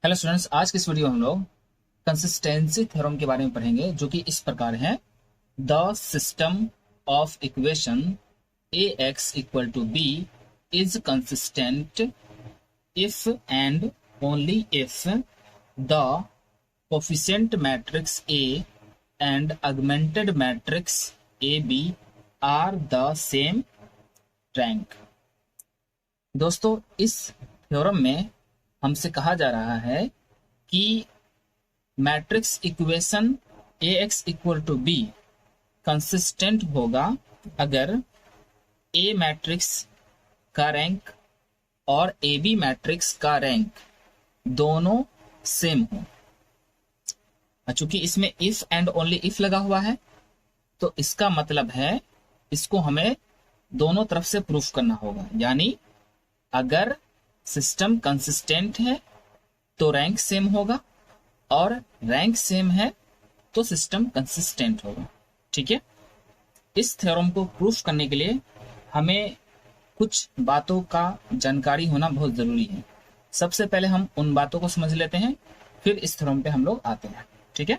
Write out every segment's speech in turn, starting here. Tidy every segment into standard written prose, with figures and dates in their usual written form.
Hello students, आज के इस वीडियो में हम लोग कंसिस्टेंसी थ्योरम के बारे में पढ़ेंगे, जो कि इस प्रकार है। The system of equation A X equal to B is consistent if and only if the coefficient matrix A and augmented matrix A B are the same rank. दोस्तों, इस थ्योरम में हमसे कहा जा रहा है कि matrix equation A X equal to B consistent होगा अगर ए मैट्रिक्स का रैंक और ए बी मैट्रिक्स का रैंक दोनों सेम हो। चूंकि इसमें इफ एंड ओनली इफ लगा हुआ है, तो इसका मतलब है इसको हमें दोनों तरफ से प्रूफ करना होगा। यानी अगर सिस्टम कंसिस्टेंट है तो रैंक सेम होगा, और रैंक सेम है तो सिस्टम कंसिस्टेंट होगा। ठीक है, इस थ्योरम को प्रूफ करने के लिए हमें कुछ बातों का जानकारी होना बहुत जरूरी है। सबसे पहले हम उन बातों को समझ लेते हैं, फिर इस थ्योरम पे हम लोग आते हैं। ठीक है,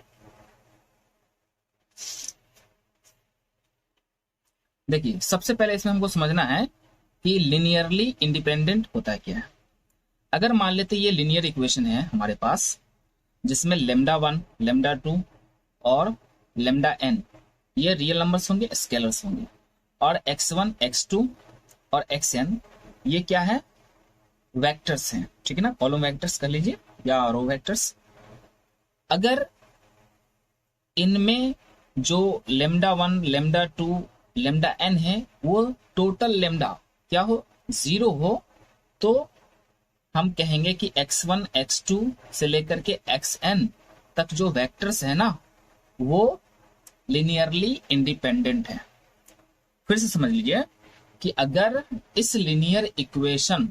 देखिए, सबसे पहले इसमें हमको समझना है कि लिनियरली इंडिपेंडेंट होता है क्या है। अगर मान लेते ये लिनियर इक्वेशन है हमारे पास, जिसमें लेमडा 1, लेमडा 2 और लेमडा n ये रियल नंबर्स होंगे, स्केलर्स होंगे, और x1, x2 और xn ये क्या है, वेक्टर्स हैं। ठीक है ना, कॉलम वेक्टर्स कर लीजिए या रो वेक्टर्स। अगर इनमें जो लेमडा 1, लेमडा 2, लेमडा n है वो टोटल लेमडा क्या हो, 0 हो, तो हम कहेंगे कि x1, x2 से लेकर के xn तक जो वेक्टर्स है ना, वो लिनियरली इंडिपेंडेंट है। फिर से समझ लीजिए कि अगर इस लिनियर इक्वेशन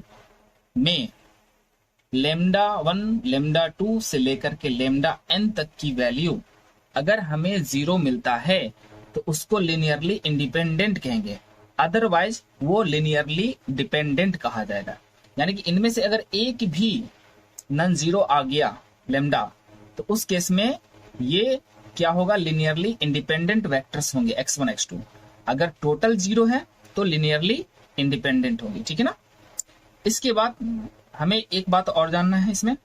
में लेमडा 1, लेमडा 2 से लेकर के लेमडा n तक की वैल्यू अगर हमें 0 मिलता है तो उसको लिनियरली इंडिपेंडेंट कहेंगे, अदरवाइज वो लिनियरली डिपेंडेंट कहा जाएगा। यानी कि इनमें से अगर एक भी नॉन जीरो आ गया लेमडा, तो उस केस में ये क्या होगा, लिनियरली इंडिपेंडेंट वेक्टर्स होंगे x1, x2। अगर टोटल 0 है तो लिनियरली इंडिपेंडेंट होंगे। ठीक है ना। इसके बाद हमें एक बात और जानना है इसमें,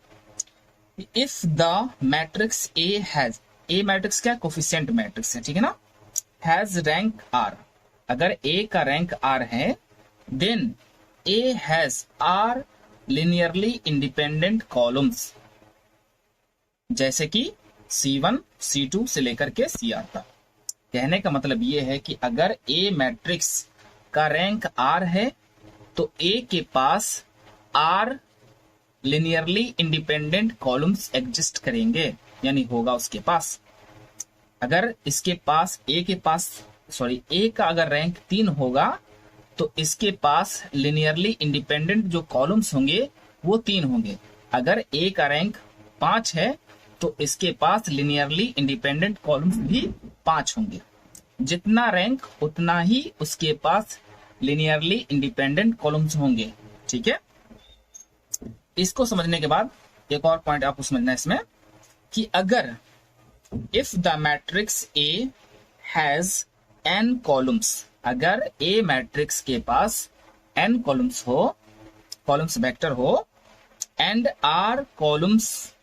if the matrix A has, A matrix क्या, कोफिशिएंट मैट्रिक्स है। ठीक है ना, हैज रैंक r, अगर ए का रैंक r है, then A has R linearly independent columns, जैसे कि C1, C2 से लेकर के CR तक। कहने का मतलब ये है कि अगर A मैट्रिक्स का रैंक R है तो A के पास R linearly independent columns exist करेंगे, यानी होगा उसके पास। अगर इसके पास A का अगर रैंक 3 होगा तो इसके पास लिनियरली इंडिपेंडेंट जो कॉलम्स होंगे वो 3 होंगे। अगर ए का रैंक 5 है तो इसके पास लिनियरली इंडिपेंडेंट कॉलम्स भी 5 होंगे। जितना रैंक उतना ही उसके पास लिनियरली इंडिपेंडेंट कॉलम्स होंगे। ठीक है, इसको समझने के बाद एक और पॉइंट आपको समझना है इसमें, कि अगर if the matrix A has n columns, अगर ए मैट्रिक्स के पास n कॉलम्स हो, कॉलम्स वेक्टर हो, and r columns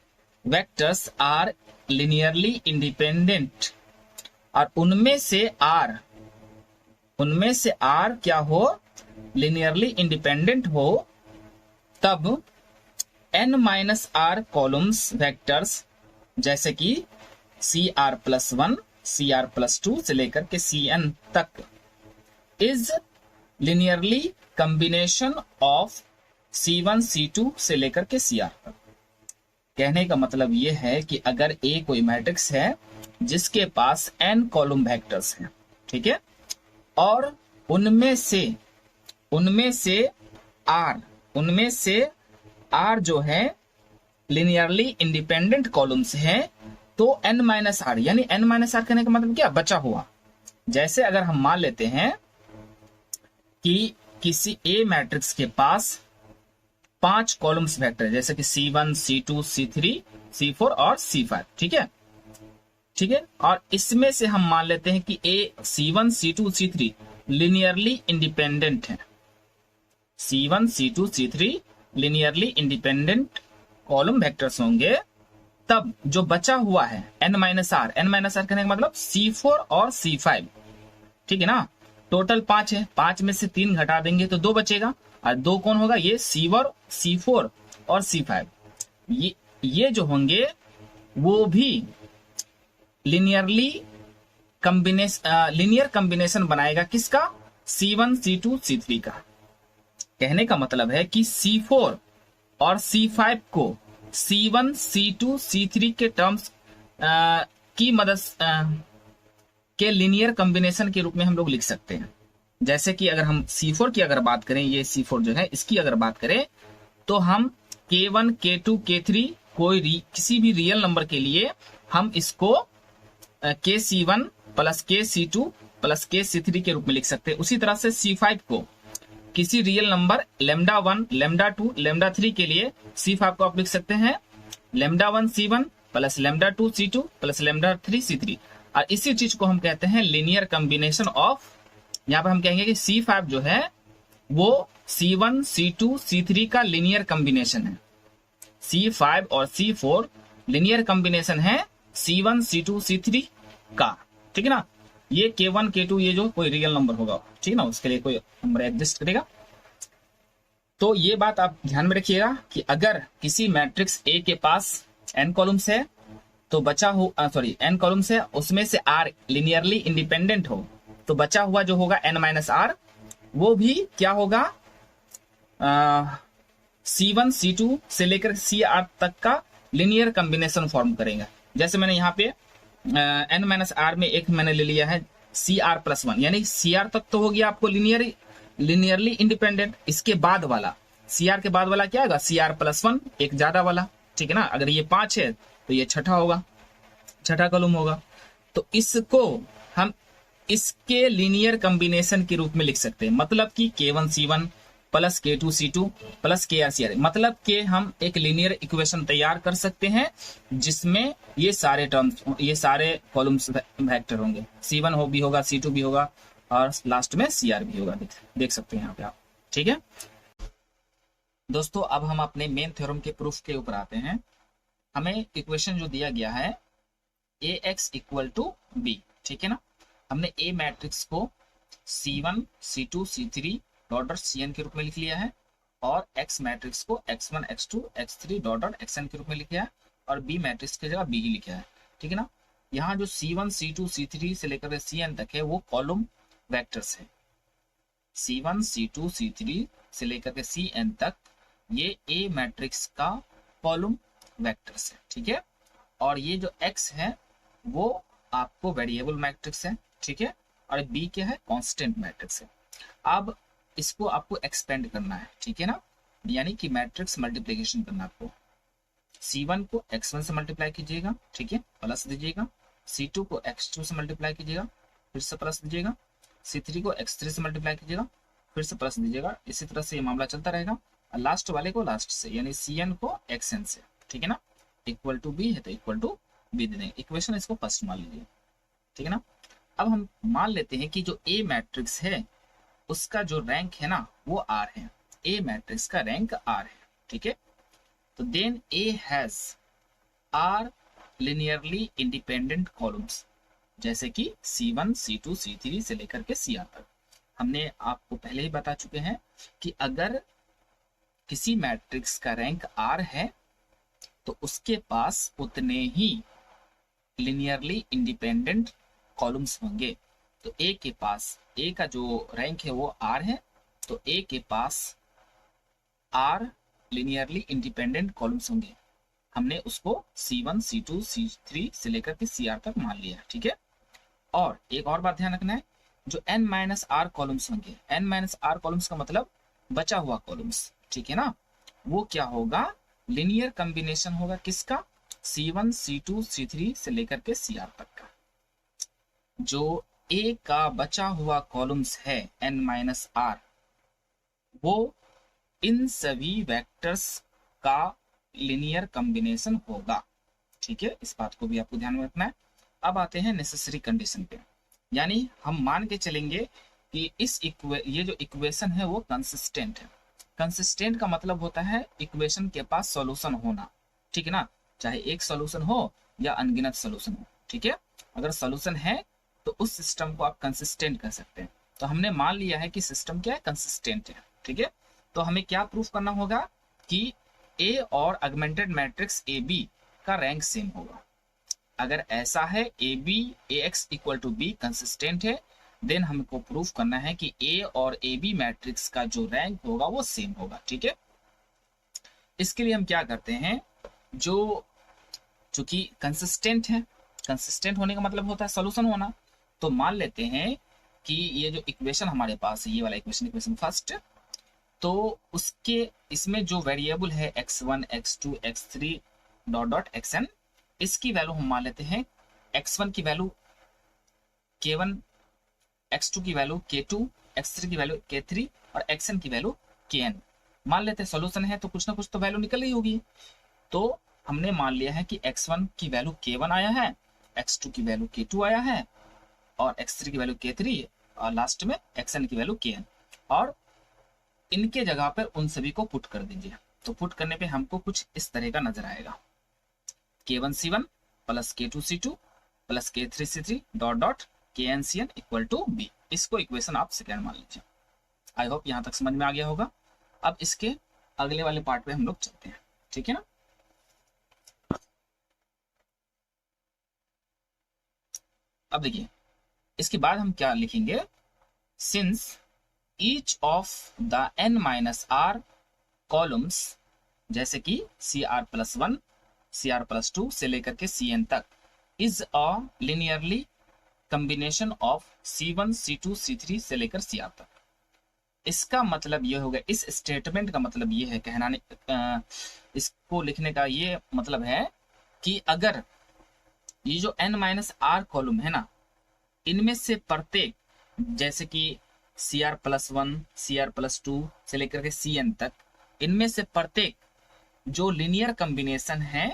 vectors are linearly independent, और उनमें से r क्या हो, लिनियरली इंडिपेंडेंट हो, तब n-r कॉलम्स वेक्टर्स जैसे कि CR+1, CR+2 से लेकर के CN तक is linearly combination of C1, C2 से लेकर के CR तक। कहने का मतलब यह है कि अगर A कोई मैट्रिक्स है जिसके पास n कॉलम वेक्टर्स हैं, ठीक है, और उनमें से R जो है लिनियरली इंडिपेंडेंट कॉलम्स हैं, तो n-r, यानी n-r कहने का मतलब क्या, बचा हुआ। जैसे अगर हम मान लेते हैं कि किसी ए मैट्रिक्स के पास 5 कॉलम्स वेक्टर, जैसे कि C1, C2, C3, C4 और C5। ठीक है, ठीक है। और इसमें से हम मान लेते हैं कि C1, C2, C3 linearly independent है। C1, C2, C3 linearly independent column vectors होंगे, तब जो बचा हुआ है n minus R, n minus R कहने का मतलब C4 और C5, ठीक है ना। टोटल 5 है, 5 में से 3 घटा देंगे तो 2 बचेगा, और 2 कौन होगा, ये C4 और C5। ये जो होंगे वो भी लिनियर कॉम्बिनेशन बनाएगा, किसका, C1, C2, C3 का। कहने का मतलब है कि C4 और C5 को C1, C2, C3 के टर्म्स की मदद के लिनियर कॉम्बिनेशन के रूप में हम लोग लिख सकते हैं। जैसे कि अगर हम C4 की अगर बात करें, ये C4 जो है इसकी अगर बात करें, तो हम K1, K2, K3 किसी भी रियल नंबर के लिए हम इसको KC1 plus KC2 plus KC3 के रूप में लिख सकते हैं। उसी तरह से C5 को किसी रियल नंबर λ1, λ2, λ3 के लिए C5 को आप लिख सकते हैं λ1 C1 plus λ2 C2 plus λ3 C3। और इसी चीज को हम कहते हैं लिनियर कॉम्बिनेशन ऑफ, यहाँ पर हम कहेंगे कि C5 जो है वो C1, C2, C3 का लिनियर कॉम्बिनेशन है। C5 और C4 लिनियर कॉम्बिनेशन है C1, C2, C3 का, ठीक है ना। ये K1, K2 ये जो कोई रियल नंबर होगा, ठीक है ना, उसके लिए कोई नंबर एग्जिस्ट करेगा। तो ये बात आप ध्यान में रखिएगा कि अगर किसी मैट्रिक्स A के पास n कॉलम्स है तो बचा हो n कॉलम्स है, उसमें से R लिनियरली इंडिपेंडेंट हो, तो बचा हुआ जो होगा n माइनस आर वो भी क्या होगा, C1, C2 से लेकर CR तक का लिनियर कॉम्बिनेशन फॉर्म करेगा। जैसे मैंने यहाँ पे n माइनस आर में एक मैंने ले लिया है CR प्लस 1, यानी CR तक तो हो गया आपको लिनियरली इंडिपेंडेंट। इसके बाद वाला CR के बाद वाला क्या होगा, CR प्लस 1, एक ज्यादा वाला, ठीक है ना। अगर ये 5 है तो ये छठा होगा, छठा कॉलम होगा। तो इसको हम इसके लिनियर कॉम्बिनेशन के रूप में लिख सकते हैं, मतलब कि K1 C1 plus K2 C2 plus KR CR, मतलब कि हम एक लिनियर इक्वेशन तैयार कर सकते हैं जिसमें ये सारे टर्म्स, ये सारे कॉलम्स वेक्टर होंगे, C1 भी होगा, C2 भी होगा और लास्ट में CR भी होगा। देख सकते हैं यहाँ पे आप, ठीक है दोस्तों। अब हम अपने मेन थ्योरम के प्रूफ के ऊपर आते हैं। हमें इक्वेशन जो दिया गया है AX इक्वल टू B, ठीक है ना। हमने A मैट्रिक्स को C1, C2, C3 dot Cn के रूप में लिख लिया है, और X मैट्रिक्स को X1, X2, X3 dot Xn के रूप में लिखा है, और B मैट्रिक्स की जगह B ही लिखा है, ठीक है ना। यहाँ जो C1, C2, C3 से लेकर Cn तक है वो कॉलम वेक्टर्स है। C1, C2, C3 से लेकर के Cn तक ये A मैट्रिक्स का कॉलम वेक्टर्स है, ठीक है। और ये जो X है वो आपको वेरिएबल मैट्रिक्स है, ठीक है, और B क्या है, कांस्टेंट मैट्रिक्स है। अब इसको आपको एक्सपेंड करना है, ठीक है ना, यानी कि मैट्रिक्स मल्टीप्लिकेशन करना। आपको C1 को X1 से मल्टीप्लाई कीजिएगा, ठीक है, प्लस दीजिएगा, C2 को X2 से मल्टीप्लाई कीजिएगा, फिर से प्लस दीजिएगा, C3 को X3 से मल्टीप्लाई कीजिएगा, फिर से प्लस दीजिएगा। इसी तरह से ये मामला चलता रहेगा, और लास्ट वाले को लास्ट से, यानी Cn को Xn से, ठीक है ना। इक्वल टू B है तो इक्वल टू B दे देंगे, इक्वेशन इसको फर्स्ट मान लीजिए, ठीक है ना। अब हम मान लेते हैं कि जो A मैट्रिक्स है उसका जो रैंक है ना वो R है, A मैट्रिक्स का रैंक R है, ठीक है। तो then A has R linearly independent columns, जैसे कि C1, C2, C3 से लेकर के CR तक। हमने आपको पहले ही बता चुके हैं कि अगर किसी मैट्रिक्स का रैंक R है तो उसके पास उतने ही लिनियरली इंडिपेंडेंट कॉलम्स होंगे। तो A के पास, A का जो रैंक है वो R है, तो A के पास R लिनियरली इंडिपेंडेंट कॉलम्स होंगे। हमने उसको C1, C2, C3 से लेकर के CR तक मान लिया, ठीक है। और एक और बात ध्यान रखना है, जो n-r कॉलम्स होंगे, n-r कॉलम्स का मतलब बचा हुआ कॉलम्स, ठीक है ना, वो क्या होगा, लिनियर कॉम्बिनेशन होगा किसका, C1, C2, C3 से लेकर के CR तक का। जो A का बचा हुआ कॉलम्स है n-r, वो इन सभी वेक्टर्स का लिनियर कॉम्बिनेशन होगा। ठीक है, इस बात को भी आपको ध्यान में रखना है। अब आते हैं नेसेसरी कंडीशन पे, यानी हम मान के चलेंगे कि ये जो इक्वेशन है वो कंसिस्टेंट है। कंसिस्टेंट का मतलब होता है इक्वेशन के पास सॉल्यूशन होना, ठीक है ना, चाहे एक सॉल्यूशन हो या अनगिनत सॉल्यूशन हो। ठीक है, अगर सॉल्यूशन है तो उस सिस्टम को आप कंसिस्टेंट कह सकते हैं। तो हमने मान लिया है कि सिस्टम क्या है, कंसिस्टेंट है। ठीक है, तो हमें क्या प्रूफ करना होगा कि ए और ऑगमेंटेड मैट्रिक्स ए बी का रैंक सेम होगा। अगर ऐसा है A B A X equal to B consistent है, देन हमको प्रूफ करना है कि ए और ए बी मैट्रिक्स का जो रैंक होगा वो सेम होगा। ठीक है, इसके लिए हम क्या करते हैं, जो चूंकि कंसिस्टेंट है, कंसिस्टेंट होने का मतलब होता है सॉल्यूशन होना, तो मान लेते हैं कि ये जो इक्वेशन हमारे पास है, ये वाला इक्वेशन फर्स्ट, तो उसके इसमें जो वेरिएबल है x1 x2 x3 dot dot xn, इसकी वैल्यू हम मान लेते हैं x1 की वैल्यू k1, x2 की वैल्यू k2, x3 की वैल्यू k3 और xn की वैल्यू kn मान लेते हैं। सॉल्यूशन है तो कुछ ना कुछ तो वैल्यू निकल ही होगी। तो हमने मान लिया है कि x1 की वैल्यू k1 आया है, x2 की वैल्यू k2 आया है और x3 की वैल्यू k3 और लास्ट में xn की वैल्यू kn, और इनके जगह पर उन सभी को पुट कर दीजिए। तो पुट करने पे हमको कुछ इस तरह का नजर आएगा, k1 c1 plus k2 c2 plus k3 c3 dot dot kn cn equal to b। इसको इक्वेशन आप सेकेंड मान लीजिए। आई होप यहां तक समझ में आ गया होगा। अब इसके अगले वाले पार्ट पे हम लोग चलते हैं, ठीक है ना। अब देखिए इसके बाद हम क्या लिखेंगे, since each of the n minus R columns, जैसे कि CR+1 CR+2 से लेकर के Cn तक, is a linearly combination of C1 C2 C3 से लेकर Cr तक। इसका मतलब ये होगा, इस स्टेटमेंट का मतलब ये है, कहना इसको लिखने का ये मतलब है कि अगर ये जो n माइनस आर कॉलम है ना, इनमें से प्रत्येक, जैसे कि CR+1 CR+2 से लेकर के Cn तक, इनमें से प्रत्येक जो लिनियर कॉम्बिनेशन है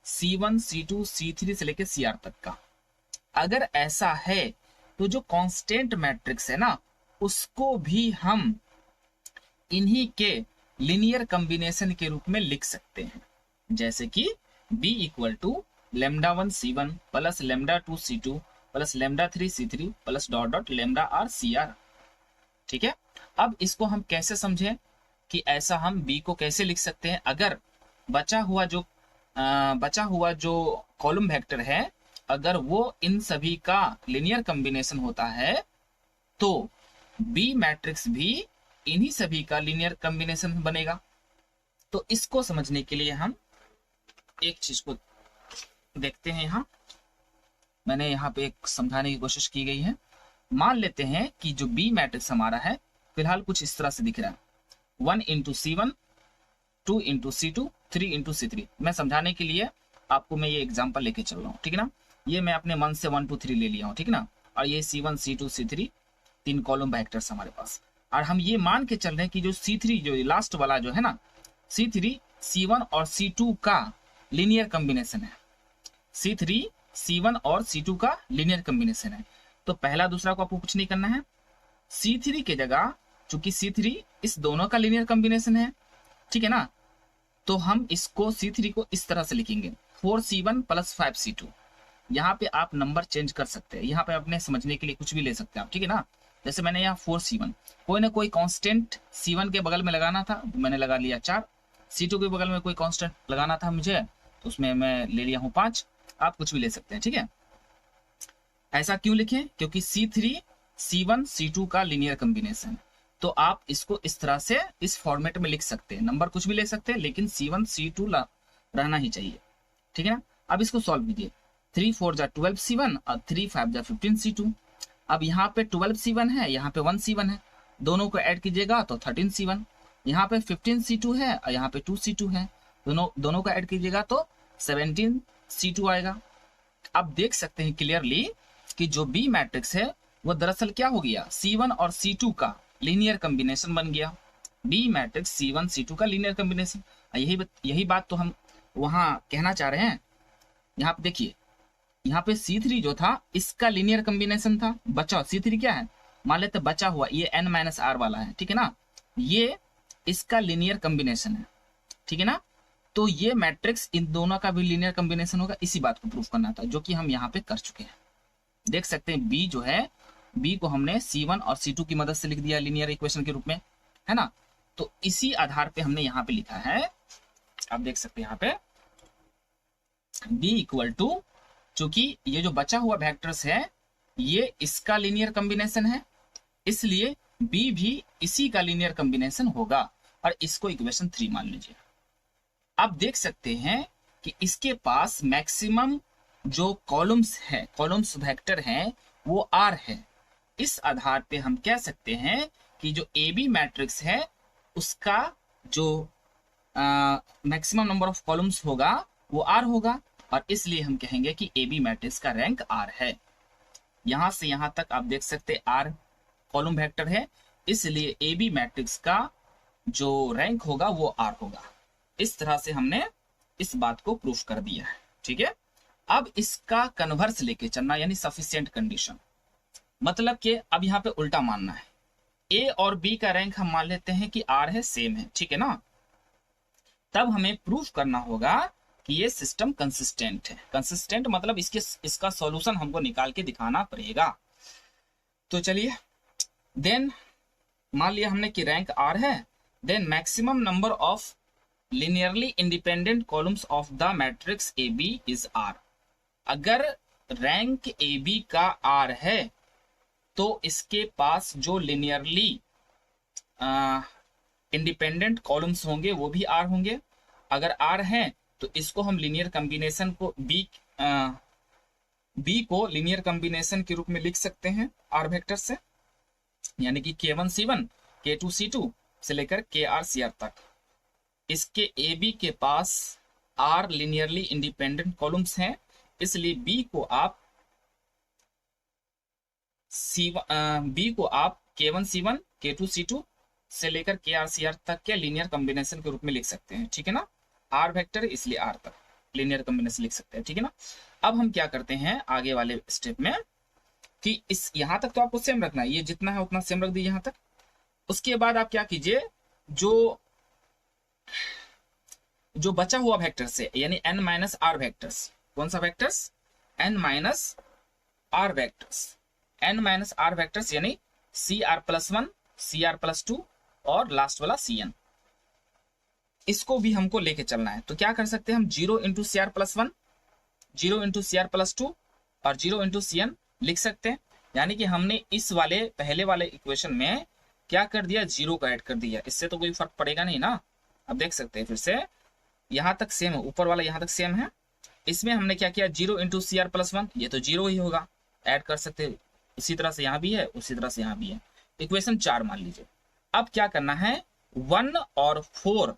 C1 C2 C3 से लेकर Cr तक का, अगर ऐसा है तो जो कांस्टेंट मैट्रिक्स है ना, उसको भी हम इन्हीं के लिनियर कॉम्बिनेशन के रूप में लिख सकते हैं। जैसे कि B equal to λ1 C1 plus λ2 C2 plus λ3 C3 plus dot dot λr Cr। ठीक है, अब इसको हम कैसे समझें कि ऐसा हम B को कैसे लिख सकते हैं। अगर बचा हुआ जो कॉलम वेक्टर है, अगर वो इन सभी का लिनियर कॉम्बिनेशन होता है, तो B मैट्रिक्स भी इन्हीं सभी का लिनियर कॉम्बिनेशन बनेगा। तो इसको समझने के लिए हम एक चीज को देखते हैं। यहाँ मैंने यहाँ पे एक समझाने की कोशिश की गई है। मान लेते हैं कि जो B मैट्रिक्स हमारा है फिलहाल कुछ इस तरह से दिख रहा है, 1 into C1, 2 into C2, 3 into C3। मैं समझाने के लिए आपको मैं ये एग्जांपल लेके चल रहा हूँ, ठीक है ना। ये मैं अपने मन से 1 2 3 ले लिया हूँ, ठीक है ना। और ये C1 C2 C3 तीन कॉलम वेक्टर्स हमारे पास, और हम ये मान के चल रहे हैं कि जो C3 जो लास्ट वाला जो है ना, C3 C1 और C2 का लीनियर कॉम्बिनेशन है। C3 C1 और C2 का लीनियर कॉम्बिनेशन है। तो पहला दूसरा को आपको कुछ नहीं करना है। C3 के जगह, चूंकि C3 इस दोनों का लीनियर कॉम्बिनेशन है, ठीक है ना, तो हम इसको C3 को इस तरह से लिखेंगे 4C1 प्लस 5C2। यहाँ पे आप नंबर चेंज कर सकते हैं, यहाँ पे अपने समझने के लिए कुछ भी ले सकते हैं आप, ठीक है ना। जैसे मैंने यहाँ 4C1, कोई ना कोई कांस्टेंट C1 के बगल में लगाना था, मैंने लगा लिया 4। C2 के बगल में कोई कांस्टेंट लगाना था मुझे, तो उसमें मैं ले लिया हूँ 5। आप कुछ भी ले सकते हैं, ठीक है। ऐसा क्यों लिखें, क्योंकि C3 C1 C2 का लीनियर कॉम्बिनेशन। तो आप इसको इस तरह से इस फॉर्मेट में लिख सकते हैं, नंबर कुछ भी ले सकते हैं, लेकिन C1 C2 रहना ही चाहिए, ठीक है ना। अब इसको सॉल्व कीजिए, 3 4 जा 12 C1 और 3 5 जा 15 C2। अब यहाँ पे 12 C1 है, यहाँ पे 1 C1 है, दोनों को ऐड कीजिएगा तो 13 C1। यहाँ पे 15 C2 है और यहाँ पे 2 C2 है, दोनों का ऐड कीजिएगा तो 17 C2 आएगा। आप देख सकते हैं क्लियरली कि जो B मैट्रिक्स है वो दरअसल क्या हो गया, C1 और C2 का लीनियर कॉम्बिनेशन बन गया। बी मैट्रिक्स C1 C2 का लीनियर कॉम्बिनेशन। यही बात तो हम वहां कहना चाह रहे हैं। यहाँ पे देखिए, यहाँ पे C3 जो था इसका लीनियर कॉम्बिनेशन था। बचा C3 क्या है, मान लेते बचा हुआ ये n-r वाला है, ठीक है ना, ये इसका लीनियर कॉम्बिनेशन है, ठीक है ना। तो ये मैट्रिक्स इन दोनों का भी लीनियर कॉम्बिनेशन होगा, इसी बात को प्रूफ करना था, जो कि हम यहाँ पे कर चुके हैं। देख सकते हैं बी जो है, बी को हमने C1 और C2 की मदद से लिख दिया लीनियर इक्वेशन के रूप में, है ना। तो इसी आधार पे हमने यहाँ पे लिखा है, आप देख सकते हैं यहाँ पे बी इक्वल टू, चूंकि ये जो बचा हुआ वेक्टर्स है ये इसका लीनियर कॉम्बिनेशन है, इसलिए बी भी इसी का लीनियर कॉम्बिनेशन होगा, और इसको इक्वेशन 3 मान लीजिए। आप देख सकते हैं कि इसके पास मैक्सिमम जो कॉलम्स है, कॉलम्स वेक्टर हैं, वो R है। इस आधार पे हम कह सकते हैं कि जो ए बी मैट्रिक्स है उसका जो मैक्सिमम नंबर ऑफ कॉलम्स होगा वो R होगा, और इसलिए हम कहेंगे कि ए बी मैट्रिक्स का रैंक R है। यहां से यहां तक आप देख सकते R कॉलम वेक्टर है, इसलिए ए बी मैट्रिक्स का जो रैंक होगा वो R होगा। इस तरह से हमने इस बात को प्रूफ कर दिया है, ठीक है। अब इसका कन्वर्स लेके चलना, यानी सफिशिएंट कंडीशन, मतलब कि अब यहाँ पे उल्टा मानना है। ए और बी का रैंक हम मान लेते हैं कि R है, सेम है, ठीक है ना। तब हमें प्रूफ करना होगा कि ये सिस्टम कंसिस्टेंट है। कंसिस्टेंट मतलब इसका सॉल्यूशन हमको निकाल के दिखाना पड़ेगा। तो चलिए, देन मान लिया हमने कि रैंक R है, then maximum number of linearly independent columns of the matrix AB is R। अगर रैंक AB का R है तो इसके पास जो linearly इंडिपेंडेंट कॉलम्स होंगे वो भी R होंगे। अगर R है तो इसको हम लीनियर कॉम्बिनेशन को B को लीनियर कॉम्बिनेशन के रूप में लिख सकते हैं R वेक्टर से, यानी कि K1C1 K2C2 से लेकर KRCR तक। इसके ए बी के पास R लिनियरली इंडिपेंडेंट कॉलम्स हैं, इसलिए B को आप K1C1 K2C2 से लेकर KRCR तक के लीनियर कॉम्बिनेशन के रूप में लिख सकते हैं, ठीक है ना। R वेक्टर इसलिए R तक लीनियर कॉम्बिनेशन लिख सकते हैं, ठीक है ना। अब हम क्या करते हैं आगे वाले स्टेप में कि इस यहां तक तो आपको सेम रखना है, ये जितना है उतना सेम रख दीजिए यहां तक। उसके बाद आप क्या कीजिए, जो बचा हुआ वेक्टर से, यानी n-r वेक्टर्स, कौन सा vectors, n-r vectors, n-r vectors यानी CR+1 CR+2 और लास्ट वाला Cn, इसको भी हमको लेके चलना है। तो क्या कर सकते हैं हम, 0 इंटू CR+1, 0 इंटू CR+2 और 0 इंटू Cn लिख सकते हैं। यानी कि हमने इस वाले पहले वाले इक्वेशन में क्या कर दिया, 0 का ऐड कर दिया। इससे तो कोई फर्क पड़ेगा नहीं ना। अब देख सकते हैं फिर से, यहां तक सेम है, ऊपर वाला यहां तक सेम है। इसमें हमने क्या किया, 0 इंटू CR+1, ये तो 0 ही होगा, ऐड कर सकते हैं। इसी तरह से यहाँ भी है, उसी तरह से यहाँ भी है। इक्वेशन 4 मान लीजिए। अब क्या करना है, 1 और 4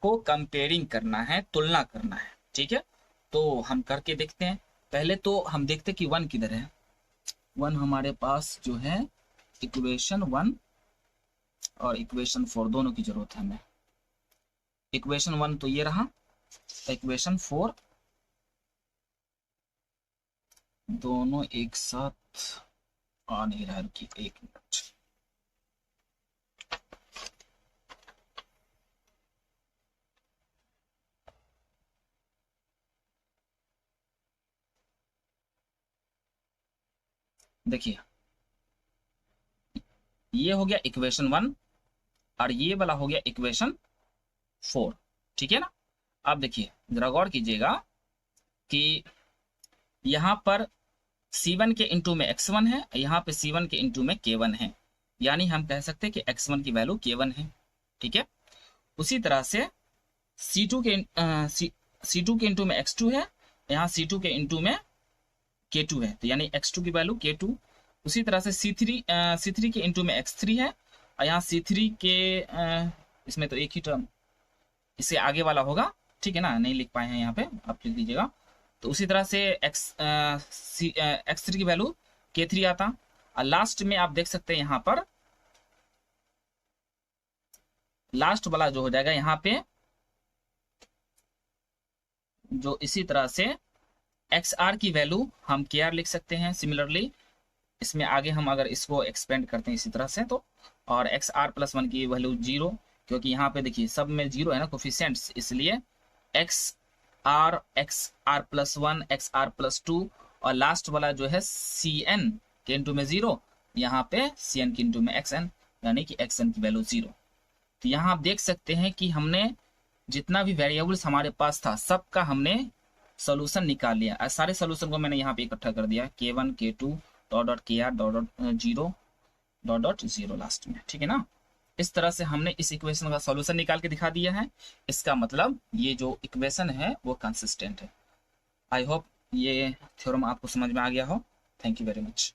को कंपेयरिंग करना है, तुलना करना है, ठीक है। तो हम करके देखते हैं। पहले तो हम देखते कि 1 किधर है। 1 हमारे पास जो है इक्वेशन 1 और इक्वेशन 4 दोनों की जरूरत है हमें। इक्वेशन 1 तो ये रहा, इक्वेशन 4 दोनों एक साथ आ नहीं रहा कि, एक मिनट। देखिए, ये हो गया इक्वेशन 1 और ये वाला हो गया इक्वेशन 4, ठीक है ना। अब देखिए जरा गौर कीजिएगा कि यहां पर C1 के इंटू में x1 है, यहाँ पे C1 के इंटू में K1 है, यानी हम कह सकते हैं कि x1 की वैल्यू K1 है, ठीक है। उसी तरह से C2 के इंटू में x2 है, यहाँ C2 के इंटू में K2 है, तो यानी x2 की वैल्यू K2। उसी तरह से C3 के इंटू में x3 है, और यहाँ C3 के इसमें तो एक ही टर्म, इससे आगे वाला होगा, ठीक है ना, नहीं लिख पाए हैं यहाँ पे, आप लिख दीजिएगा। तो उसी तरह से x3 की वैल्यू K3 आता, और लास्ट में आप देख सकते हैं यहाँ पर लास्ट वाला जो हो जाएगा यहाँ पे जो इसी तरह से एक्स आर की वैल्यू हम के आर लिख सकते हैं। सिमिलरली इसमें आगे हम अगर इसको एक्सपेंड करते हैं इसी तरह से तो, और एक्स आर प्लस वन की वैल्यू जीरो, क्योंकि यहाँ पे देखिए सब में जीरो है ना कोफिशिएंट्स, इसलिए X R plus one, X R plus two, और लास्ट वाला जो है सी एन के इंटू में जीरो, यहाँ पे सी एन के इंटू में एक्स एन, यानी कि एक्स एन की वैल्यू जीरो। तो यहाँ आप देख सकते हैं कि हमने जितना भी वेरिएबल्स हमारे पास था सबका हमने सोल्यूशन निकाल लिया। सारे सोल्यूशन को मैंने यहाँ पे इकट्ठा कर दिया, K1 K2 डॉट डॉट के R dot dot zero dot dot zero last में, ठीक है ना। इस तरह से हमने इस इक्वेशन का सॉल्यूशन निकाल के दिखा दिया है। इसका मतलब ये जो इक्वेशन है वो कंसिस्टेंट है। आई होप ये थ्योरम आपको समझ में आ गया हो। Thank you very much.